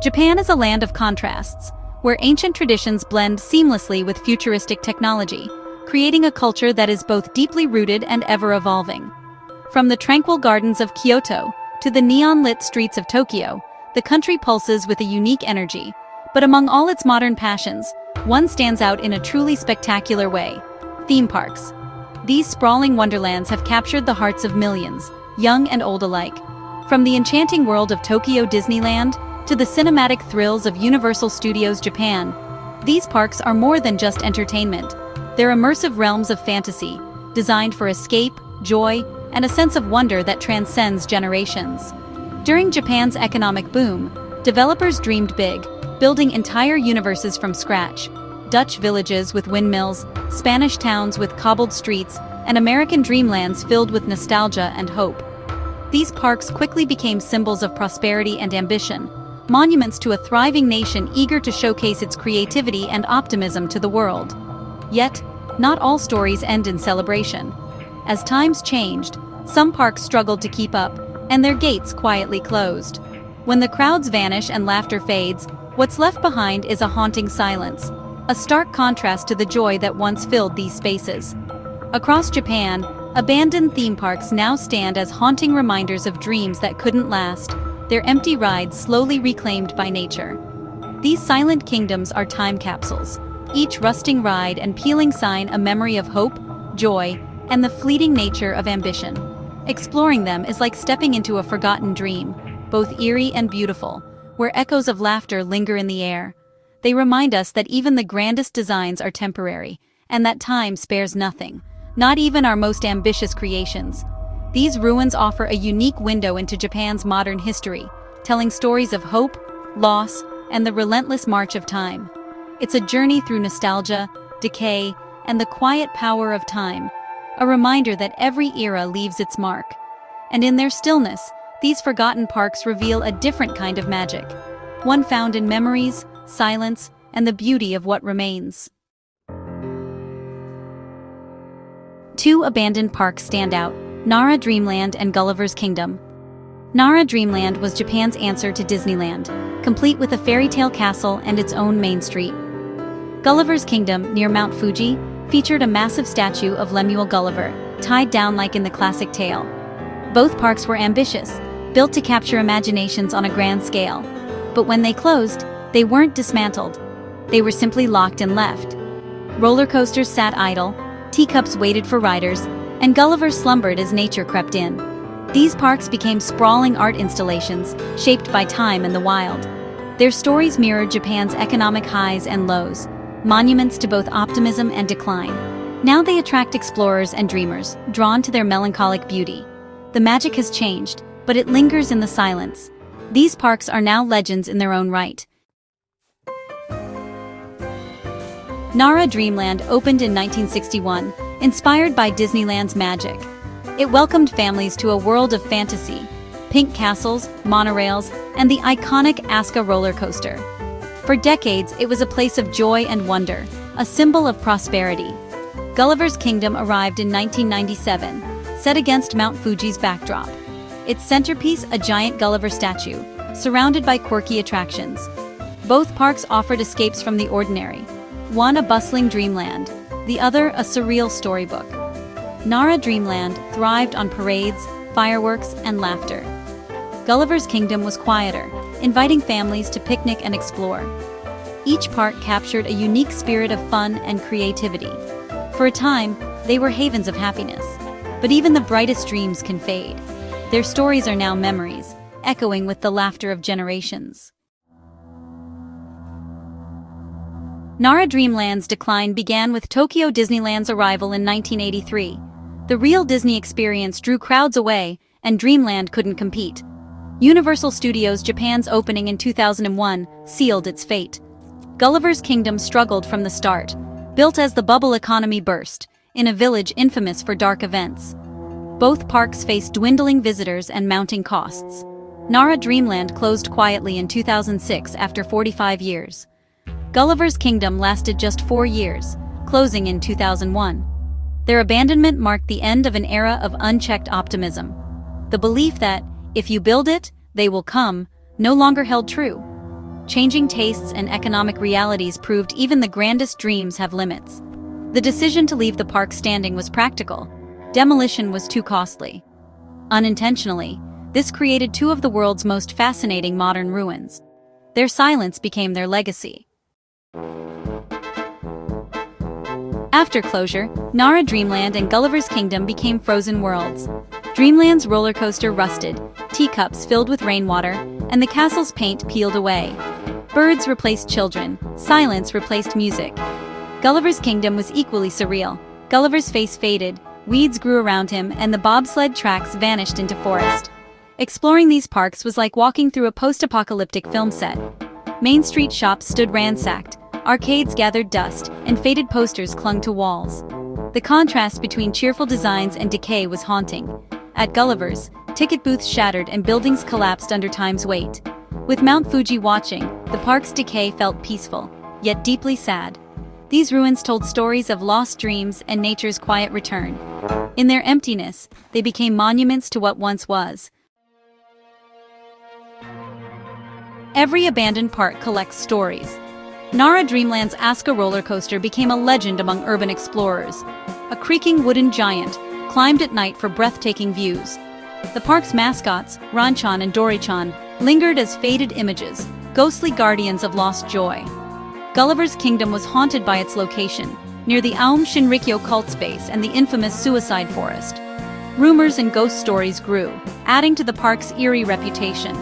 Japan is a land of contrasts, where ancient traditions blend seamlessly with futuristic technology, creating a culture that is both deeply rooted and ever-evolving. From the tranquil gardens of Kyoto to the neon-lit streets of Tokyo, the country pulses with a unique energy. But among all its modern passions, one stands out in a truly spectacular way: theme parks. These sprawling wonderlands have captured the hearts of millions, young and old alike. From the enchanting world of Tokyo Disneyland to the cinematic thrills of Universal Studios Japan, these parks are more than just entertainment. They're immersive realms of fantasy, designed for escape, joy, and a sense of wonder that transcends generations. During Japan's economic boom, developers dreamed big, building entire universes from scratch. Dutch villages with windmills, Spanish towns with cobbled streets, and American dreamlands filled with nostalgia and hope. These parks quickly became symbols of prosperity and ambition, monuments to a thriving nation eager to showcase its creativity and optimism to the world. Yet, not all stories end in celebration. As times changed, some parks struggled to keep up, and their gates quietly closed. When the crowds vanish and laughter fades, what's left behind is a haunting silence, a stark contrast to the joy that once filled these spaces. Across Japan, abandoned theme parks now stand as haunting reminders of dreams that couldn't last, their empty rides slowly reclaimed by nature. These silent kingdoms are time capsules, each rusting ride and peeling sign a memory of hope, joy, and the fleeting nature of ambition. Exploring them is like stepping into a forgotten dream, both eerie and beautiful, where echoes of laughter linger in the air. They remind us that even the grandest designs are temporary, and that time spares nothing, not even our most ambitious creations. These ruins offer a unique window into Japan's modern history, telling stories of hope, loss, and the relentless march of time. It's a journey through nostalgia, decay, and the quiet power of time, a reminder that every era leaves its mark. And in their stillness, these forgotten parks reveal a different kind of magic, one found in memories, silence, and the beauty of what remains. Two abandoned parks stand out: Nara Dreamland and Gulliver's Kingdom. Nara Dreamland was Japan's answer to Disneyland, complete with a fairy tale castle and its own main street. Gulliver's Kingdom, near Mount Fuji, featured a massive statue of Lemuel Gulliver, tied down like in the classic tale. Both parks were ambitious, built to capture imaginations on a grand scale. But when they closed, they weren't dismantled. They were simply locked and left. Roller coasters sat idle, teacups waited for riders, and Gulliver slumbered as nature crept in. These parks became sprawling art installations, shaped by time and the wild. Their stories mirrored Japan's economic highs and lows, monuments to both optimism and decline. Now they attract explorers and dreamers, drawn to their melancholic beauty. The magic has changed, but it lingers in the silence. These parks are now legends in their own right. Nara Dreamland opened in 1961, inspired by Disneyland's magic. It welcomed families to a world of fantasy: pink castles, monorails, and the iconic Aska roller coaster. For decades, it was a place of joy and wonder, a symbol of prosperity. Gulliver's Kingdom arrived in 1997, set against Mount Fuji's backdrop. Its centerpiece, a giant Gulliver statue, surrounded by quirky attractions. Both parks offered escapes from the ordinary, one a bustling dreamland, the other a surreal storybook. Nara Dreamland thrived on parades, fireworks, and laughter. Gulliver's Kingdom was quieter, inviting families to picnic and explore. Each park captured a unique spirit of fun and creativity. For a time, they were havens of happiness. But even the brightest dreams can fade. Their stories are now memories, echoing with the laughter of generations. Nara Dreamland's decline began with Tokyo Disneyland's arrival in 1983. The real Disney experience drew crowds away, and Dreamland couldn't compete. Universal Studios Japan's opening in 2001 sealed its fate. Gulliver's Kingdom struggled from the start, built as the bubble economy burst, in a village infamous for dark events. Both parks faced dwindling visitors and mounting costs. Nara Dreamland closed quietly in 2006 after 45 years. Gulliver's Kingdom lasted just 4 years, closing in 2001. Their abandonment marked the end of an era of unchecked optimism. The belief that, if you build it, they will come, no longer held true. changing tastes and economic realities proved even the grandest dreams have limits. The decision to leave the park standing was practical. Demolition was too costly. Unintentionally, this created two of the world's most fascinating modern ruins. Their silence became their legacy. After closure, Nara Dreamland and Gulliver's Kingdom became frozen worlds. Dreamland's roller coaster rusted, teacups filled with rainwater, and the castle's paint peeled away. Birds replaced children, silence replaced music. Gulliver's Kingdom was equally surreal. Gulliver's face faded, weeds grew around him, and the bobsled tracks vanished into forest. Exploring these parks was like walking through a post-apocalyptic film set. Main Street shops stood ransacked, arcades gathered dust, and faded posters clung to walls. The contrast between cheerful designs and decay was haunting. At Gulliver's, ticket booths shattered and buildings collapsed under time's weight. With Mount Fuji watching, the park's decay felt peaceful, yet deeply sad. These ruins told stories of lost dreams and nature's quiet return. In their emptiness, they became monuments to what once was. Every abandoned park collects stories. Nara Dreamland's Aska roller coaster became a legend among urban explorers. A creaking wooden giant climbed at night for breathtaking views. The park's mascots, Ranchan and Dorichan, lingered as faded images, ghostly guardians of lost joy. Gulliver's Kingdom was haunted by its location, near the Aum Shinrikyo cult space and the infamous suicide forest. Rumors and ghost stories grew, adding to the park's eerie reputation.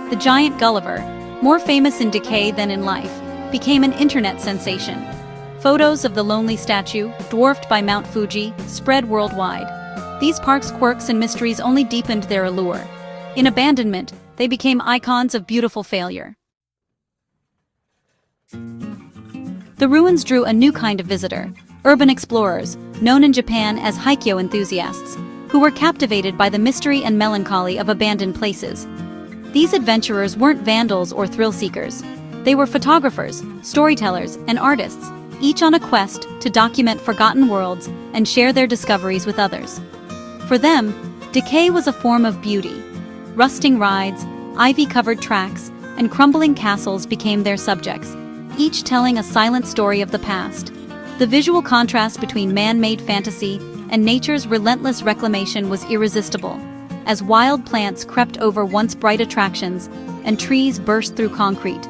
The giant Gulliver, more famous in decay than in life, became an internet sensation. Photos of the lonely statue, dwarfed by Mount Fuji, spread worldwide. These parks' quirks and mysteries only deepened their allure. In abandonment, they became icons of beautiful failure. The ruins drew a new kind of visitor, urban explorers, known in Japan as Haikyo enthusiasts, who were captivated by the mystery and melancholy of abandoned places. These adventurers weren't vandals or thrill-seekers. They were photographers, storytellers, and artists, each on a quest to document forgotten worlds and share their discoveries with others. For them, decay was a form of beauty. Rusting rides, ivy-covered tracks, and crumbling castles became their subjects, each telling a silent story of the past. The visual contrast between man-made fantasy and nature's relentless reclamation was irresistible, as wild plants crept over once bright attractions and trees burst through concrete.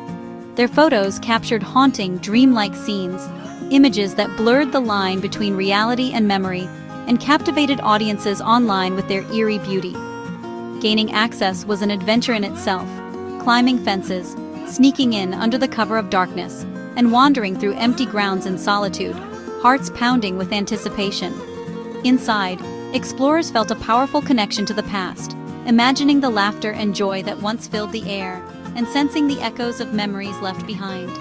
Their photos captured haunting, dreamlike scenes, images that blurred the line between reality and memory and captivated audiences online with their eerie beauty. Gaining access was an adventure in itself, climbing fences, sneaking in under the cover of darkness, and wandering through empty grounds in solitude, hearts pounding with anticipation. Inside, explorers felt a powerful connection to the past, imagining the laughter and joy that once filled the air, and sensing the echoes of memories left behind.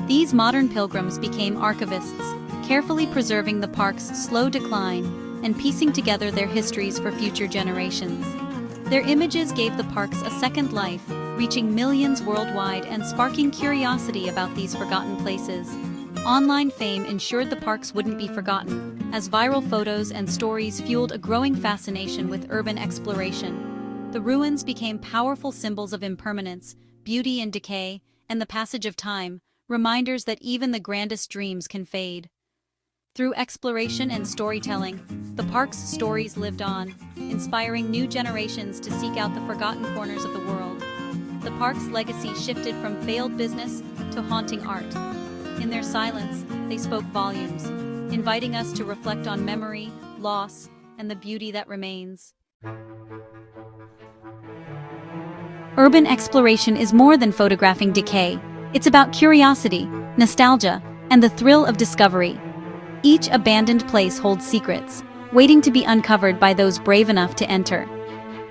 These modern pilgrims became archivists, carefully preserving the park's slow decline and piecing together their histories for future generations. Their images gave the parks a second life, reaching millions worldwide and sparking curiosity about these forgotten places. Online fame ensured the parks wouldn't be forgotten, as viral photos and stories fueled a growing fascination with urban exploration. The ruins became powerful symbols of impermanence, beauty and decay, and the passage of time, reminders that even the grandest dreams can fade. Through exploration and storytelling, the park's stories lived on, inspiring new generations to seek out the forgotten corners of the world. The park's legacy shifted from failed business to haunting art. In their silence, they spoke volumes, inviting us to reflect on memory, loss, and the beauty that remains. Urban exploration is more than photographing decay. It's about curiosity, nostalgia, and the thrill of discovery. Each abandoned place holds secrets, waiting to be uncovered by those brave enough to enter.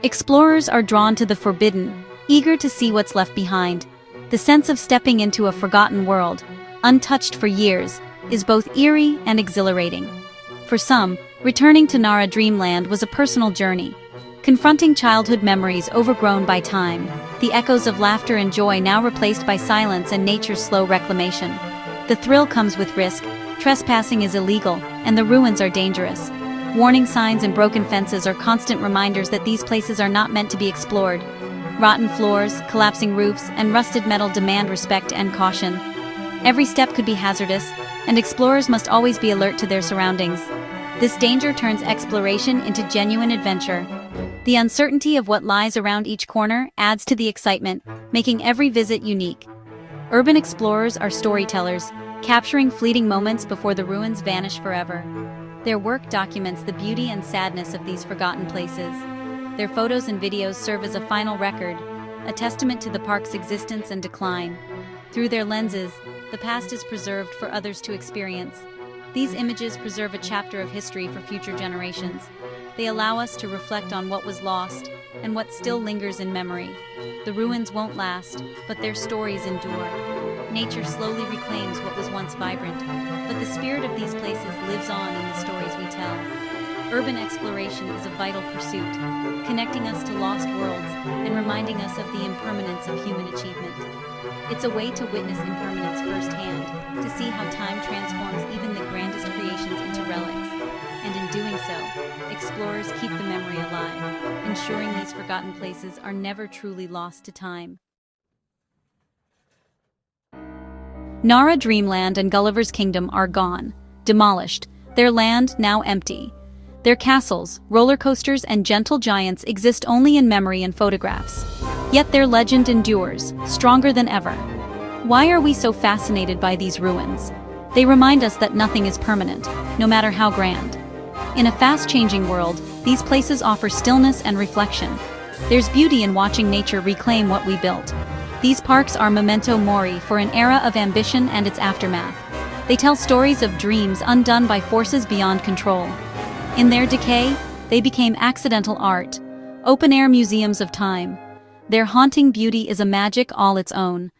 Explorers are drawn to the forbidden, eager to see what's left behind. The sense of stepping into a forgotten world, untouched for years, is both eerie and exhilarating. For some, returning to Nara Dreamland was a personal journey. Confronting childhood memories overgrown by time, the echoes of laughter and joy now replaced by silence and nature's slow reclamation. The thrill comes with risk. Trespassing is illegal, and the ruins are dangerous. Warning signs and broken fences are constant reminders that these places are not meant to be explored. Rotten floors, collapsing roofs, and rusted metal demand respect and caution. Every step could be hazardous, and explorers must always be alert to their surroundings. This danger turns exploration into genuine adventure. The uncertainty of what lies around each corner adds to the excitement, making every visit unique. Urban explorers are storytellers, capturing fleeting moments before the ruins vanish forever. Their work documents the beauty and sadness of these forgotten places. Their photos and videos serve as a final record, a testament to the park's existence and decline. Through their lenses, the past is preserved for others to experience. These images preserve a chapter of history for future generations. They allow us to reflect on what was lost and what still lingers in memory. The ruins won't last, but their stories endure. Nature slowly reclaims what was once vibrant, but the spirit of these places lives on in the stories we tell. Urban exploration is a vital pursuit, connecting us to lost worlds and reminding us of the impermanence of human achievement. It's a way to witness impermanence firsthand, to see how time transforms even the grandest creations into relics. And in doing so, explorers keep the memory alive, ensuring these forgotten places are never truly lost to time. Nara, Dreamland, and Gulliver's kingdom are gone, demolished, their land now empty. Their castles, roller coasters, and gentle giants exist only in memory and photographs. Yet their legend endures, stronger than ever. Why are we so fascinated by these ruins? They remind us that nothing is permanent, no matter how grand. In a fast-changing world, these places offer stillness and reflection. There's beauty in watching nature reclaim what we built. These parks are memento mori for an era of ambition and its aftermath. They tell stories of dreams undone by forces beyond control. In their decay, they became accidental art, open-air museums of time. Their haunting beauty is a magic all its own.